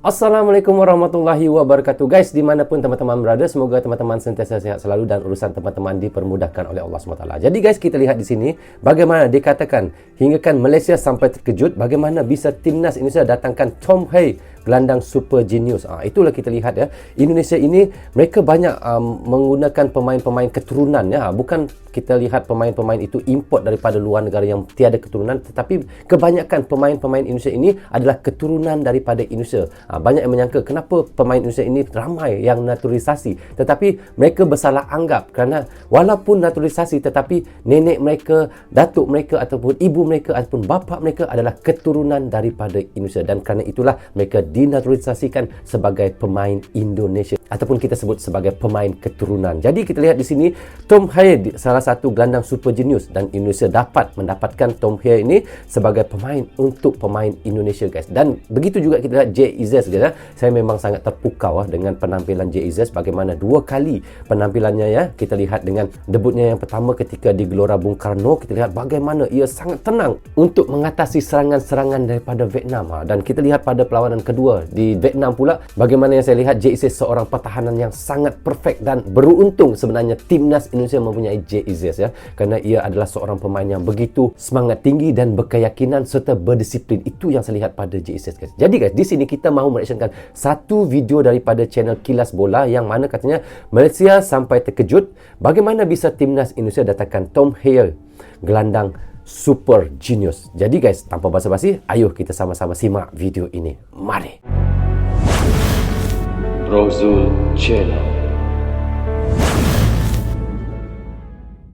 Assalamualaikum warahmatullahi wabarakatuh. Guys, dimanapun teman-teman berada, semoga teman-teman sentiasa sehat selalu dan urusan teman-teman dipermudahkan oleh Allah SWT. Jadi guys, kita lihat di sini bagaimana dikatakan hinggakan Malaysia sampai terkejut bagaimana bisa timnas Indonesia datangkan Tom Hey, gelandang super genius. Itulah kita lihat ya. Indonesia ini mereka banyak menggunakan pemain-pemain keturunan ya. Bukan kita lihat pemain-pemain itu import daripada luar negara yang tiada keturunan, tetapi kebanyakan pemain-pemain Indonesia ini adalah keturunan daripada Indonesia. Banyak yang menyangka kenapa pemain Indonesia ini ramai yang naturalisasi, tetapi mereka bersalah anggap kerana walaupun naturalisasi tetapi nenek mereka, datuk mereka ataupun ibu mereka ataupun bapa mereka adalah keturunan daripada Indonesia, dan kerana itulah mereka dinaturalisasikan sebagai pemain Indonesia ataupun kita sebut sebagai pemain keturunan. Jadi kita lihat di sini Tom Hey salah satu gelandang super genius, dan Indonesia dapat mendapatkan Tom Hey ini sebagai pemain untuk pemain Indonesia guys. Dan begitu juga kita lihat Jay Izzez guys. Saya memang sangat terpukau dengan penampilan Jay Izzez, bagaimana dua kali penampilannya ya. Kita lihat dengan debutnya yang pertama ketika di Gelora Bung Karno, kita lihat bagaimana ia sangat tenang untuk mengatasi serangan-serangan daripada Vietnam. Dan kita lihat pada perlawanan kedua di Vietnam pula, bagaimana yang saya lihat Jay Izzez seorang pertahanan yang sangat perfect, dan beruntung sebenarnya timnas Indonesia mempunyai Jay Izzez ya, kerana ia adalah seorang pemain yang begitu semangat tinggi dan berkeyakinan serta berdisiplin. Itu yang saya lihat pada Jay Izzez guys. Jadi guys, di sini kita mahu mereaksikan satu video daripada channel Kilas Bola yang mana katanya Malaysia sampai terkejut bagaimana bisa timnas Indonesia datangkan Tom Hey, gelandang super genius. Jadi guys, tanpa basa-basi, ayo kita sama-sama simak video ini. Mari. Rozul Channel.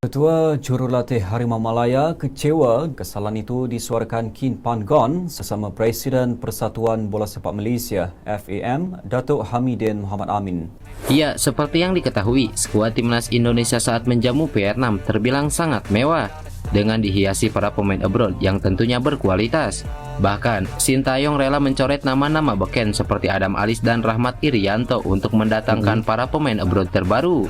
Ketua Jurulatih Harimau Malaya kecewa kesalahan itu disuarakan Kin Pan Gon sesama Presiden Persatuan Bola Sepak Malaysia FAM, Datuk Hamidin Muhammad Amin. Ya, seperti yang diketahui, skuad timnas Indonesia saat menjamu Vietnam terbilang sangat mewah dengan dihiasi para pemain abroad yang tentunya berkualitas. Bahkan, Sintayong rela mencoret nama-nama beken seperti Adam Alis dan Rahmat Irianto untuk mendatangkan para pemain abroad terbaru.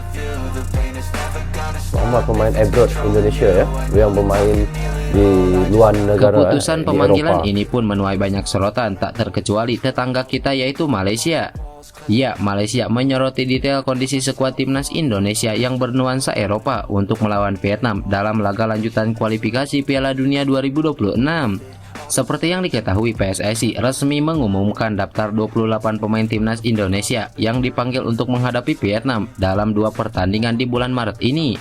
Nama pemain abroad Indonesia ya, yang bermain di luar negara. Keputusan pemanggilan ini pun menuai banyak sorotan, tak terkecuali tetangga kita yaitu Malaysia. Ya, Malaysia menyoroti detail kondisi skuad timnas Indonesia yang bernuansa Eropa untuk melawan Vietnam dalam laga lanjutan kualifikasi Piala Dunia 2026. Seperti yang diketahui, PSSI resmi mengumumkan daftar 28 pemain timnas Indonesia yang dipanggil untuk menghadapi Vietnam dalam 2 pertandingan di bulan Maret ini.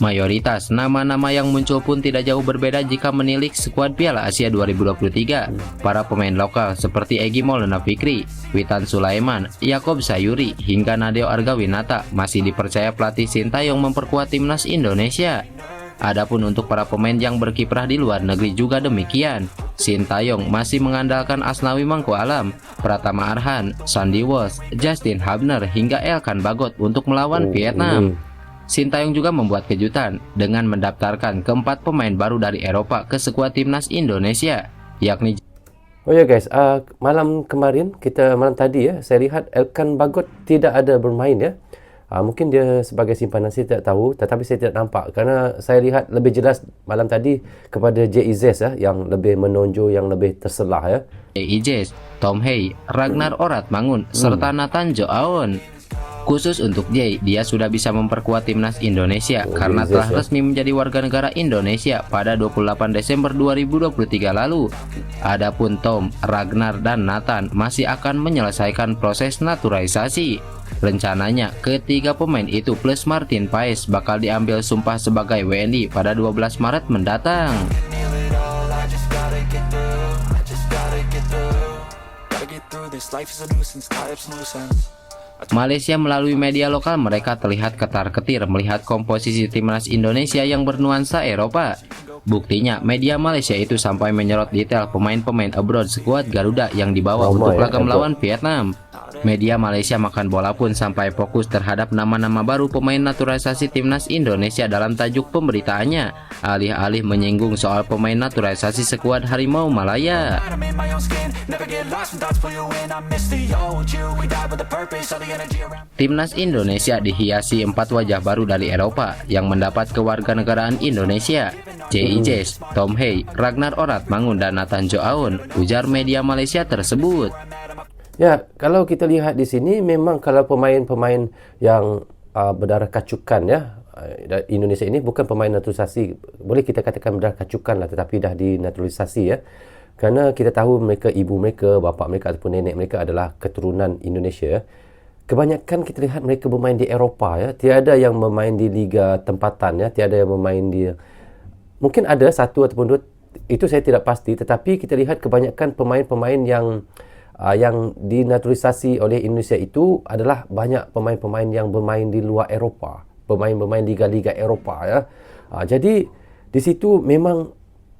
Mayoritas nama-nama yang muncul pun tidak jauh berbeda jika menilik skuad Piala Asia 2023. Para pemain lokal seperti Egy Maulana Fikri, Witan Sulaiman, Yaakob Sayuri, hingga Nadeo Argawinata masih dipercaya pelatih Sintayong memperkuat timnas Indonesia. Adapun untuk para pemain yang berkiprah di luar negeri juga demikian. Sintayong masih mengandalkan Asnawi Mangku Alam, Pratama Arhan, Sandy Walsh, Justin Hubner hingga Elkan Bagot untuk melawan Vietnam. Sintayong juga membuat kejutan dengan mendaftarkan keempat pemain baru dari Eropa ke skuad timnas Indonesia, yakni Oh ya guys, malam tadi ya, saya lihat Elkan Bagot tidak ada bermain ya. Mungkin dia sebagai simpanan, saya tidak tahu, tetapi saya tidak nampak kerana saya lihat lebih jelas malam tadi kepada Jay Izzez ya, yang lebih menonjol, yang lebih terselah ya. Jay Izzez, Tom Hey, Ragnar Oratmangun, serta Nathan Joaon. Khusus untuk Jay, dia sudah bisa memperkuat timnas Indonesia karena telah resmi menjadi warga negara Indonesia pada 28 Desember 2023 lalu. Adapun Tom, Ragnar, dan Nathan masih akan menyelesaikan proses naturalisasi. Rencananya, ketiga pemain itu plus Martin Paes bakal diambil sumpah sebagai WNI pada 12 Maret mendatang. Malaysia melalui media lokal mereka terlihat ketar-ketir melihat komposisi timnas Indonesia yang bernuansa Eropa. Buktinya, media Malaysia itu sampai menyorot detail pemain-pemain abroad skuad Garuda yang dibawa untuk laga melawan Vietnam. Media Malaysia Makan Bola pun sampai fokus terhadap nama-nama baru pemain naturalisasi timnas Indonesia dalam tajuk pemberitaannya, alih-alih menyinggung soal pemain naturalisasi skuad Harimau Malaya. Timnas Indonesia dihiasi 4 wajah baru dari Eropa yang mendapat kewarganegaraan Indonesia, Jay Izzez, Tom Hey, Ragnar Oratmangun, dan Nathan Joaon, ujar media Malaysia tersebut. Ya, kalau kita lihat di sini memang kalau pemain-pemain yang berdarah kacukan ya, Indonesia ini bukan pemain naturalisasi. Boleh kita katakan berdarah kacukan lah, tetapi dah dinaturalisasi ya. Kerana kita tahu mereka, ibu mereka, bapa mereka ataupun nenek mereka adalah keturunan Indonesia ya. Kebanyakan kita lihat mereka bermain di Eropah ya. Tiada yang bermain di liga tempatan ya, tiada yang bermain di, mungkin ada satu ataupun dua, itu saya tidak pasti, tetapi kita lihat kebanyakan pemain-pemain yang dinaturalisasi oleh Indonesia itu adalah banyak pemain-pemain yang bermain di luar Eropah, bermain liga-liga Eropah ya. Jadi di situ memang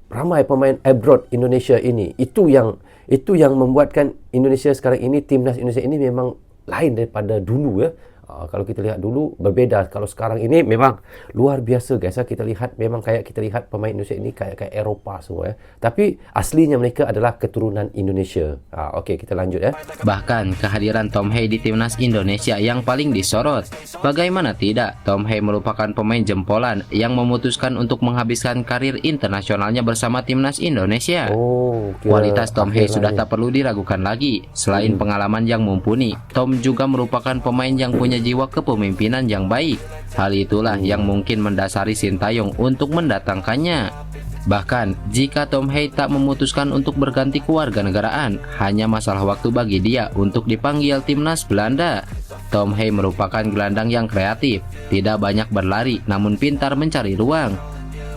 ramai pemain abroad Indonesia ini. Itu yang membuatkan Indonesia sekarang ini, timnas Indonesia ini memang lain daripada dulu ya. Kalau kita lihat dulu berbeza, kalau sekarang ini memang luar biasa guys. Kita lihat memang kayak kita lihat pemain Indonesia ini kayak Eropah semua ya. Tapi aslinya mereka adalah keturunan Indonesia. Okey, kita lanjut ya. Bahkan kehadiran Tom Hey di timnas Indonesia yang paling disorot. Bagaimana tidak, Tom Hey merupakan pemain jempolan yang memutuskan untuk menghabiskan karir internasionalnya bersama timnas Indonesia. Kualitas Tom Hey sudah tak perlu diragukan lagi. Selain pengalaman yang mumpuni, Tom juga merupakan pemain yang punya jiwa kepemimpinan yang baik. Hal itulah yang mungkin mendasari Sintayong untuk mendatangkannya. Bahkan, jika Tom Hey tak memutuskan untuk berganti kewarganegaraan, hanya masalah waktu bagi dia untuk dipanggil timnas Belanda. Tom Hey merupakan gelandang yang kreatif, tidak banyak berlari namun pintar mencari ruang.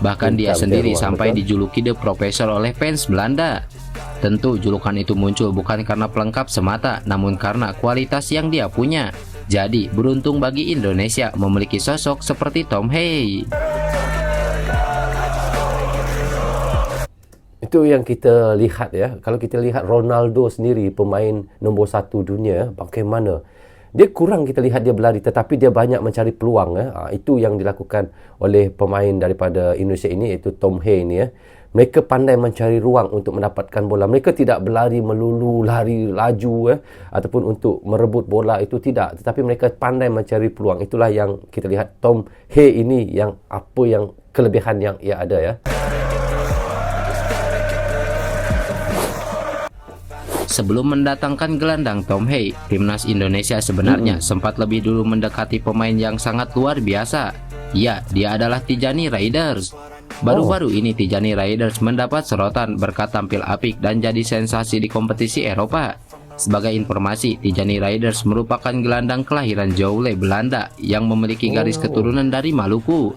Bahkan dia sendiri sampai dijuluki The Professor oleh fans Belanda. Tentu julukan itu muncul bukan karena pelengkap semata, namun karena kualitas yang dia punya. Jadi beruntung bagi Indonesia memiliki sosok seperti Tom Hey. Itu yang kita lihat ya. Kalau kita lihat Ronaldo sendiri, pemain nombor 1 dunia, bagaimana dia kurang kita lihat dia berlari, tetapi dia banyak mencari peluang ya. Itu yang dilakukan oleh pemain daripada Indonesia ini, iaitu Tom Hey ini ya. Mereka pandai mencari ruang untuk mendapatkan bola. Mereka tidak berlari melulu, lari laju ya, ataupun untuk merebut bola, itu tidak. Tetapi mereka pandai mencari peluang. Itulah yang kita lihat Tom Hey ini, yang apa yang kelebihan yang ia ada ya. Sebelum mendatangkan gelandang Tom Hey, timnas Indonesia sebenarnya sempat lebih dulu mendekati pemain yang sangat luar biasa. Ya, dia adalah Tijani Raiders. Baru-baru ini Tijani Raiders mendapat sorotan berkat tampil apik dan jadi sensasi di kompetisi Eropa. Sebagai informasi, Tijani Raiders merupakan gelandang kelahiran Joule, Belanda yang memiliki garis keturunan dari Maluku.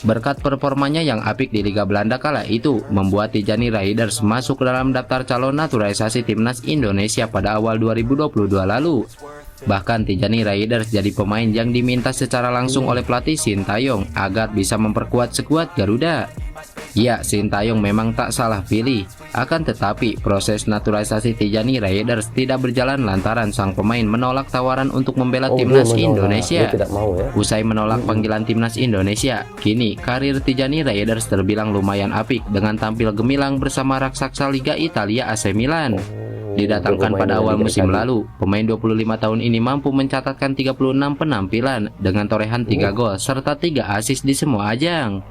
Berkat performanya yang apik di Liga Belanda kala itu, membuat Tijani Raiders masuk dalam daftar calon naturalisasi timnas Indonesia pada awal 2022 lalu. Bahkan Tijani Raiders jadi pemain yang diminta secara langsung oleh pelatih Sintayong agar bisa memperkuat skuad Garuda. Ya, Sintayong memang tak salah pilih. Akan tetapi, proses naturalisasi Tijani Raiders tidak berjalan lantaran sang pemain menolak tawaran untuk membela timnas Indonesia. Usai menolak panggilan timnas Indonesia, kini karir Tijani Raiders terbilang lumayan apik dengan tampil gemilang bersama raksasa Liga Italia AC Milan. Didatangkan pada awal musim lalu, pemain 25 tahun ini mampu mencatatkan 36 penampilan dengan torehan 3 gol serta 3 assist di semua ajang.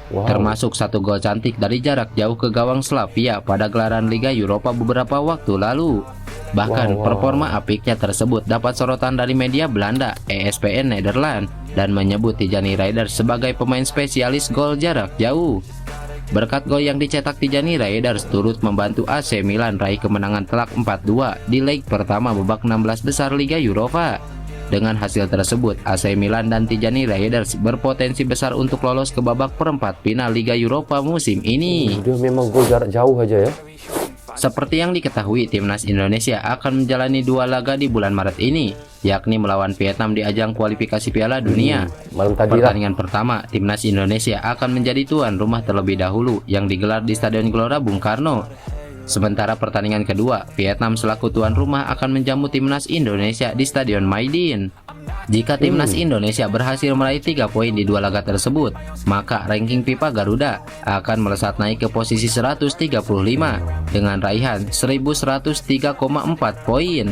Termasuk 1 gol cantik dari jarak jauh ke gawang Slavia pada gelaran Liga Eropa beberapa waktu lalu. Bahkan performa apiknya tersebut dapat sorotan dari media Belanda, ESPN Nederland, dan menyebut Tijani Raiders sebagai pemain spesialis gol jarak jauh. Berkat gol yang dicetak Tijani Raiders turut membantu AC Milan raih kemenangan telak 4-2 di leg pertama babak 16 besar Liga Eropa. Dengan hasil tersebut, AC Milan dan Tijani Raiders berpotensi besar untuk lolos ke babak perempat final Liga Eropa musim ini. Dia memang gol jarak jauh aja ya. Seperti yang diketahui, timnas Indonesia akan menjalani 2 laga di bulan Maret ini, yakni melawan Vietnam di ajang kualifikasi Piala Dunia. Pertandingan pertama, timnas Indonesia akan menjadi tuan rumah terlebih dahulu yang digelar di Stadion Gelora Bung Karno. Sementara pertandingan kedua, Vietnam selaku tuan rumah akan menjamu timnas Indonesia di Stadion Maidin. Jika timnas Indonesia berhasil meraih 3 poin di 2 laga tersebut, maka ranking FIFA Garuda akan melesat naik ke posisi 135 dengan raihan 1103,4 poin.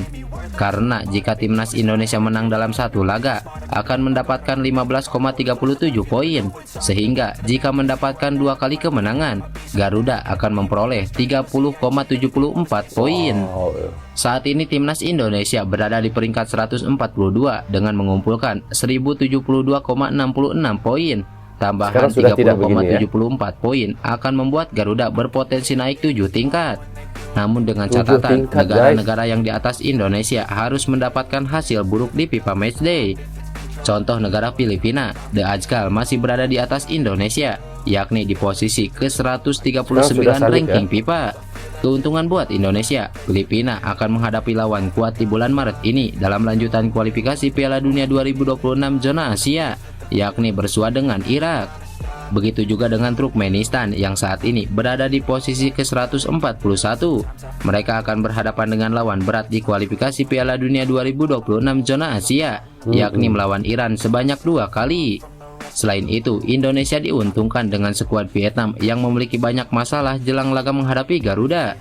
Karena jika timnas Indonesia menang dalam satu laga, akan mendapatkan 15,37 poin. Sehingga jika mendapatkan 2 kali kemenangan, Garuda akan memperoleh 30,74 poin. Saat ini timnas Indonesia berada di peringkat 142 dengan mengumpulkan 1072,66 poin. Tambahan 30,74 poin akan membuat Garuda berpotensi naik 7 tingkat. Namun dengan catatan, negara-negara yang di atas Indonesia harus mendapatkan hasil buruk di FIFA Matchday. Contoh negara Filipina, The Ajkal masih berada di atas Indonesia, yakni di posisi ke-139 ranking FIFA. Keuntungan buat Indonesia, Filipina akan menghadapi lawan kuat di bulan Maret ini dalam lanjutan kualifikasi Piala Dunia 2026 zona Asia, yakni bersua dengan Irak. Begitu juga dengan Turkmenistan yang saat ini berada di posisi ke-141. Mereka akan berhadapan dengan lawan berat di kualifikasi Piala Dunia 2026 zona Asia, yakni melawan Iran sebanyak 2 kali. Selain itu, Indonesia diuntungkan dengan skuad Vietnam yang memiliki banyak masalah jelang laga menghadapi Garuda.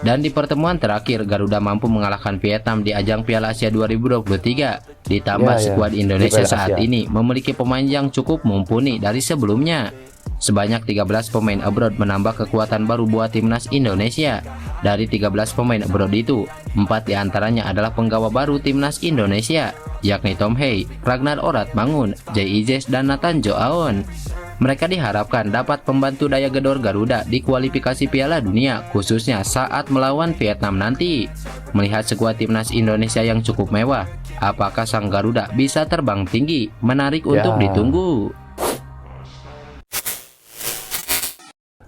Dan di pertemuan terakhir, Garuda mampu mengalahkan Vietnam di ajang Piala Asia 2023. Ditambah skuad Indonesia saat ini memiliki pemain yang cukup mumpuni dari sebelumnya. Sebanyak 13 pemain abroad menambah kekuatan baru buat timnas Indonesia. Dari 13 pemain abroad itu, 4 diantaranya adalah penggawa baru timnas Indonesia, yakni Tom Hey, Ragnar Oratmangun, Jay Izes, dan Nathan Joaon. Mereka diharapkan dapat membantu daya gedor Garuda di kualifikasi Piala Dunia, khususnya saat melawan Vietnam nanti. Melihat skuad timnas Indonesia yang cukup mewah, apakah sang Garuda bisa terbang tinggi? Menarik untuk ditunggu.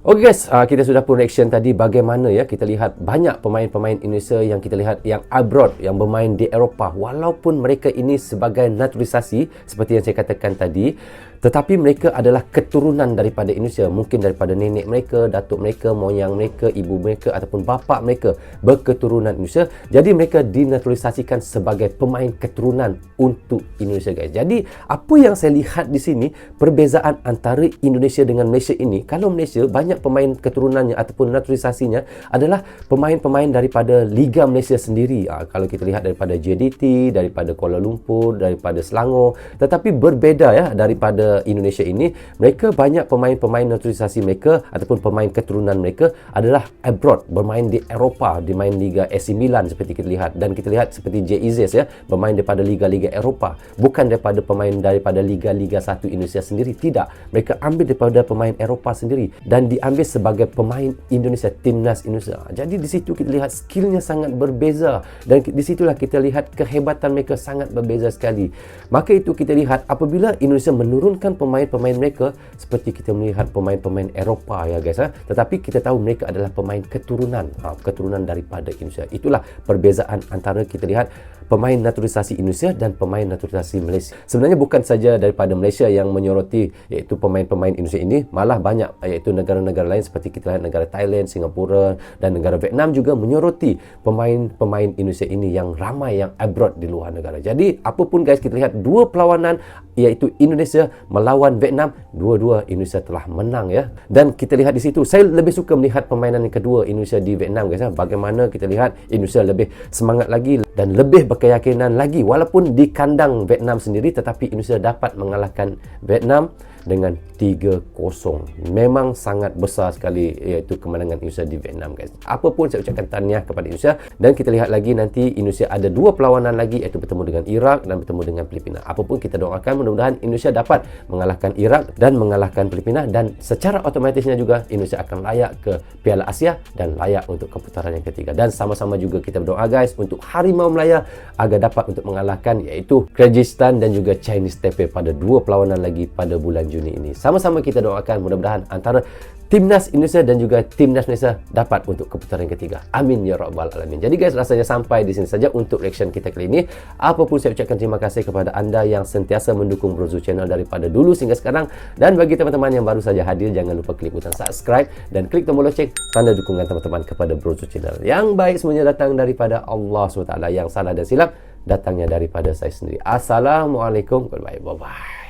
Oke guys, kita sudah pun reaction tadi bagaimana ya kita lihat banyak pemain-pemain Indonesia yang kita lihat yang abroad, yang bermain di Eropah, walaupun mereka ini sebagai naturalisasi seperti yang saya katakan tadi, tetapi mereka adalah keturunan daripada Indonesia, mungkin daripada nenek mereka, datuk mereka, moyang mereka, ibu mereka ataupun bapa mereka berketurunan Indonesia. Jadi mereka dinaturalisasikan sebagai pemain keturunan untuk Indonesia guys. Jadi apa yang saya lihat di sini, perbezaan antara Indonesia dengan Malaysia ini, kalau Malaysia banyak pemain keturunannya ataupun naturalisasinya adalah pemain-pemain daripada Liga Malaysia sendiri. Kalau kita lihat daripada JDT, daripada Kuala Lumpur, daripada Selangor, tetapi berbeza ya daripada Indonesia ini, mereka banyak pemain-pemain naturalisasi mereka ataupun pemain keturunan mereka adalah abroad, bermain di Eropah, bermain Liga AC Milan seperti kita lihat, dan kita lihat seperti Jay Izes ya, bermain daripada Liga-Liga Eropah, bukan daripada pemain daripada Liga-Liga 1 Indonesia sendiri, tidak, mereka ambil daripada pemain Eropah sendiri dan diambil sebagai pemain Indonesia, timnas Indonesia. Jadi di situ kita lihat skillnya sangat berbeza dan di situlah kita lihat kehebatan mereka sangat berbeza sekali. Maka itu kita lihat apabila Indonesia menurunkan pemain-pemain mereka, seperti kita melihat pemain-pemain Eropah ya guys, tetapi kita tahu mereka adalah pemain keturunan, keturunan daripada Indonesia. Itulah perbezaan antara kita lihat pemain naturalisasi Indonesia dan pemain naturalisasi Malaysia. Sebenarnya bukan saja daripada Malaysia yang menyoroti iaitu pemain-pemain Indonesia ini, malah banyak iaitu negara-negara lain seperti kita lihat negara Thailand, Singapura dan negara Vietnam juga menyoroti pemain-pemain Indonesia ini yang ramai yang abroad di luar negara. Jadi apapun guys, kita lihat dua perlawanan iaitu Indonesia melawan Vietnam, dua-dua Indonesia telah menang ya. Dan kita lihat di situ, saya lebih suka melihat permainan yang kedua Indonesia di Vietnam guys. Bagaimana kita lihat Indonesia lebih semangat lagi dan lebih berkeyakinan lagi, walaupun di kandang Vietnam sendiri, tetapi Indonesia dapat mengalahkan Vietnam dengan 3-0. Memang sangat besar sekali iaitu kemenangan Indonesia di Vietnam guys. Apapun saya ucapkan tahniah kepada Indonesia, dan kita lihat lagi nanti Indonesia ada dua perlawanan lagi iaitu bertemu dengan Iraq dan bertemu dengan Filipina. Apapun kita doakan mudah-mudahan Indonesia dapat mengalahkan Iraq dan mengalahkan Filipina, dan secara otomatisnya juga Indonesia akan layak ke Piala Asia dan layak untuk keputaran yang ketiga. Dan sama-sama juga kita berdoa guys untuk Harimau Melaya agar dapat untuk mengalahkan iaitu Kyrgyzstan dan juga Chinese Taipei pada dua perlawanan lagi pada bulan Juni ini. Sama-sama kita doakan mudah-mudahan antara timnas Indonesia dan juga timnas Malaysia dapat untuk keputaran ketiga. Amin ya rabbal alamin. Jadi guys, rasanya sampai di sini saja untuk reaction kita kali ini. Apapun saya ucapkan terima kasih kepada anda yang sentiasa mendukung Brozu Channel daripada dulu sehingga sekarang. Dan bagi teman-teman yang baru saja hadir, jangan lupa klik butang subscribe dan klik tombol lonceng tanda dukungan teman-teman kepada Brozu Channel. Yang baik semuanya datang daripada Allah SWT, yang salah dan silap datangnya daripada saya sendiri. Assalamualaikum. Bye bye.